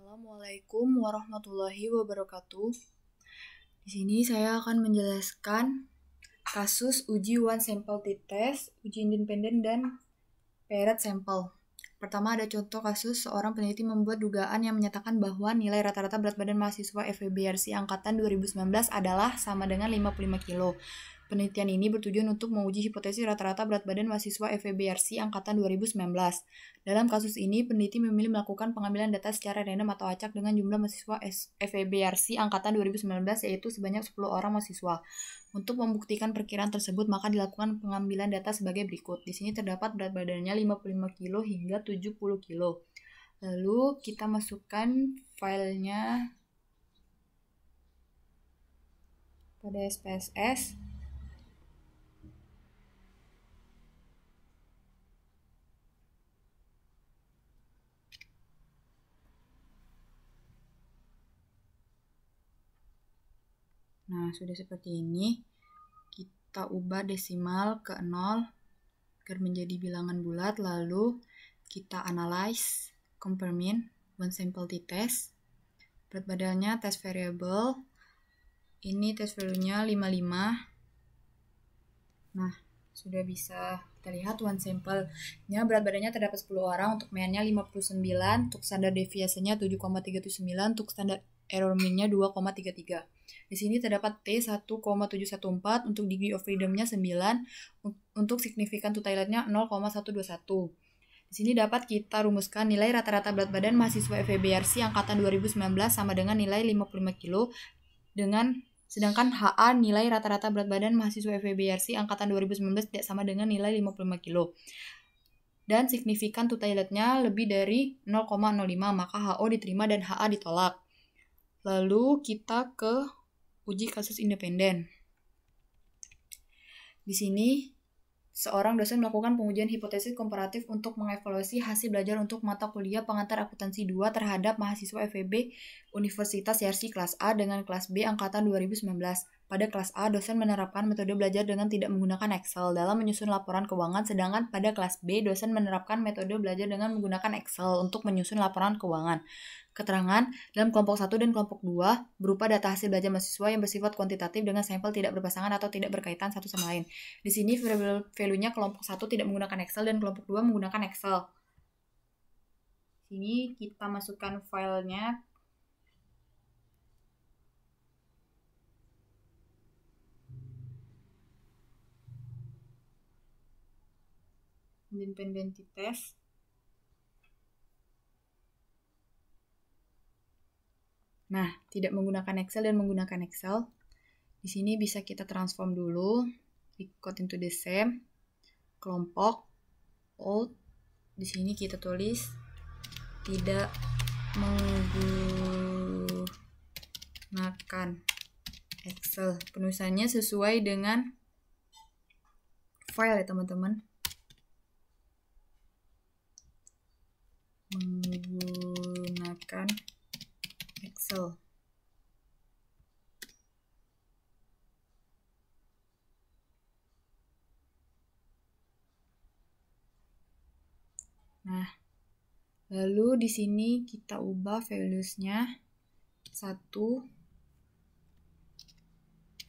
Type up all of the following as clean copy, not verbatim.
Assalamualaikum warahmatullahi wabarakatuh. Di sini saya akan menjelaskan kasus uji one sample t-test, uji independen, dan paired sample. Pertama ada contoh kasus seorang peneliti membuat dugaan yang menyatakan bahwa nilai rata-rata berat badan mahasiswa FEBRC angkatan 2019 adalah sama dengan 55 kg. Penelitian ini bertujuan untuk menguji hipotesis rata-rata berat badan mahasiswa FEBRC angkatan 2019. Dalam kasus ini, peneliti memilih melakukan pengambilan data secara random atau acak dengan jumlah mahasiswa FEBRC angkatan 2019 yaitu sebanyak 10 orang mahasiswa. Untuk membuktikan perkiraan tersebut, maka dilakukan pengambilan data sebagai berikut. Di sini terdapat berat badannya 55 kg hingga 70 kg. Lalu kita masukkan filenya pada SPSS. Nah, sudah seperti ini. Kita ubah desimal ke 0 agar menjadi bilangan bulat, lalu kita analyze, compare mean, one sample t-test. Berat badannya test variable. Ini test value-nya 55. Nah, sudah bisa kita lihat one sample-nya berat badannya terdapat 10 orang, untuk mean-nya 59, untuk standar deviasinya 7,379, untuk standar error mean-nya 2,33. Di sini terdapat T 1,714, untuk degree of freedom-nya 9, untuk signifikan to toilet-nya 0,121. Di sini dapat kita rumuskan nilai rata-rata berat badan mahasiswa FEBRC angkatan 2019 sama dengan nilai 55 kg, sedangkan HA nilai rata-rata berat badan mahasiswa FEBRC angkatan 2019 tidak sama dengan nilai 55 kg. Dan signifikan to toilet-nya lebih dari 0,05, maka HO diterima dan HA ditolak. Lalu kita ke uji kasus independen. Di sini, seorang dosen melakukan pengujian hipotesis komparatif untuk mengevaluasi hasil belajar untuk mata kuliah pengantar akuntansi 2 terhadap mahasiswa FEB Universitas Yarsi kelas A dengan kelas B angkatan 2019. Pada kelas A, dosen menerapkan metode belajar dengan tidak menggunakan Excel dalam menyusun laporan keuangan, sedangkan pada kelas B, dosen menerapkan metode belajar dengan menggunakan Excel untuk menyusun laporan keuangan. Keterangan dalam kelompok 1 dan kelompok 2 berupa data hasil belajar mahasiswa yang bersifat kuantitatif dengan sampel tidak berpasangan atau tidak berkaitan satu sama lain. Di sini value-nya kelompok 1 tidak menggunakan Excel dan kelompok 2 menggunakan Excel. Sini kita masukkan filenya. Independent t-test. Nah, tidak menggunakan Excel dan menggunakan Excel. Di sini bisa kita transform dulu. Record into the same. Kelompok. Old. Di sini kita tulis tidak menggunakan Excel. Penulisannya sesuai dengan file ya teman-teman. Menggunakan Excel. Nah, lalu di sini kita ubah values-nya 1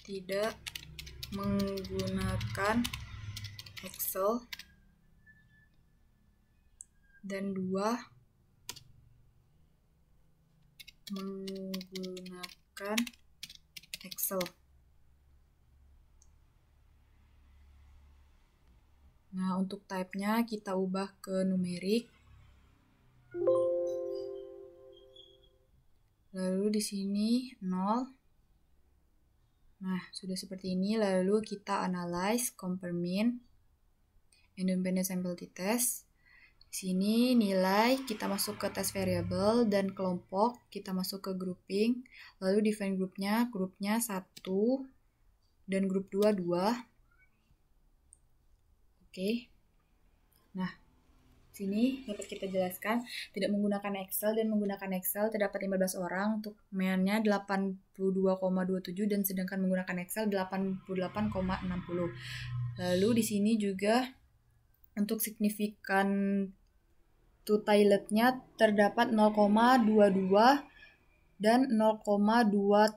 tidak menggunakan Excel dan 2 menggunakan Excel. Nah, untuk type-nya kita ubah ke numerik. Lalu di sini 0. Nah, sudah seperti ini. Lalu kita analyze, compare mean, independent sample t-test. Di sini nilai kita masuk ke test variable dan kelompok kita masuk ke grouping. Lalu define grupnya 1 dan grup 2 2. Oke. Nah, sini dapat kita jelaskan tidak menggunakan Excel dan menggunakan Excel terdapat 15 orang, untuk mean-nya 82,27 dan sedangkan menggunakan Excel 88,60. Lalu di sini juga untuk signifikan to toiletnya terdapat 0,22 dan 0,23.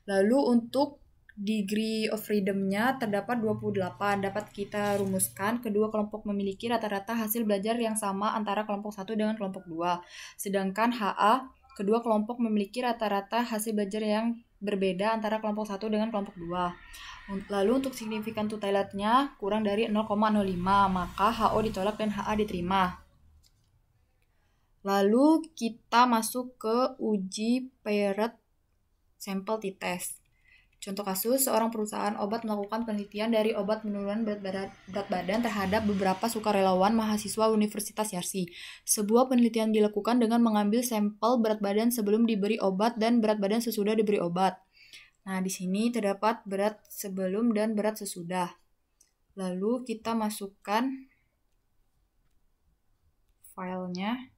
Lalu untuk degree of freedom-nya terdapat 28. Dapat kita rumuskan kedua kelompok memiliki rata-rata hasil belajar yang sama antara kelompok 1 dengan kelompok 2. Sedangkan HA, kedua kelompok memiliki rata-rata hasil belajar yang berbeda antara kelompok 1 dengan kelompok 2. Lalu untuk signifikan to toiletnya kurang dari 0,05, maka HO ditolak dan HA diterima. Lalu kita masuk ke uji paired sample t-test. Contoh kasus, seorang perusahaan obat melakukan penelitian dari obat penurunan berat badan terhadap beberapa sukarelawan mahasiswa Universitas Yarsi. Sebuah penelitian dilakukan dengan mengambil sampel berat badan sebelum diberi obat dan berat badan sesudah diberi obat. Nah, di sini terdapat berat sebelum dan berat sesudah. Lalu kita masukkan filenya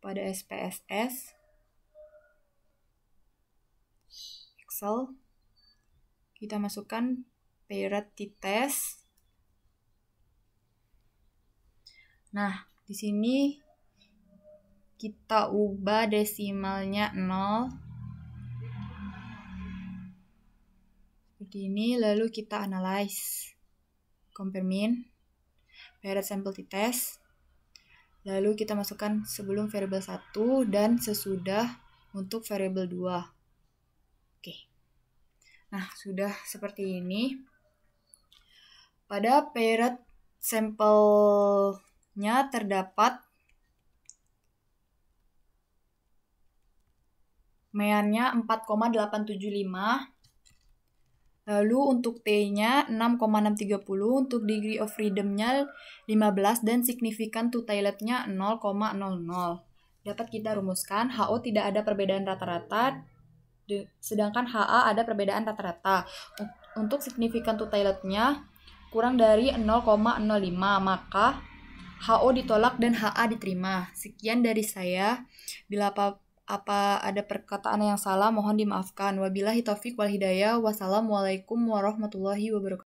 pada SPSS, Excel. Kita masukkan paired t-test. Nah, di sini kita ubah desimalnya 0. Seperti ini, lalu kita analyze. Compare mean, paired sample t-test. Lalu kita masukkan sebelum variabel 1 dan sesudah untuk variabel 2. Oke. Nah, sudah seperti ini. Pada paired sampelnya terdapat meannya 4,875. Lalu untuk T-nya 6,630, untuk degree of freedom-nya 15 dan signifikan to toilet-nya 0,00. Dapat kita rumuskan HO tidak ada perbedaan rata-rata, sedangkan HA ada perbedaan rata-rata. Untuk signifikan to toilet-nya kurang dari 0,05, maka HO ditolak dan HA diterima. Sekian dari saya. Bila apa ada perkataan yang salah, mohon dimaafkan. Wabillahi taufiq wal hidayah. Wassalamualaikum warahmatullahi wabarakatuh.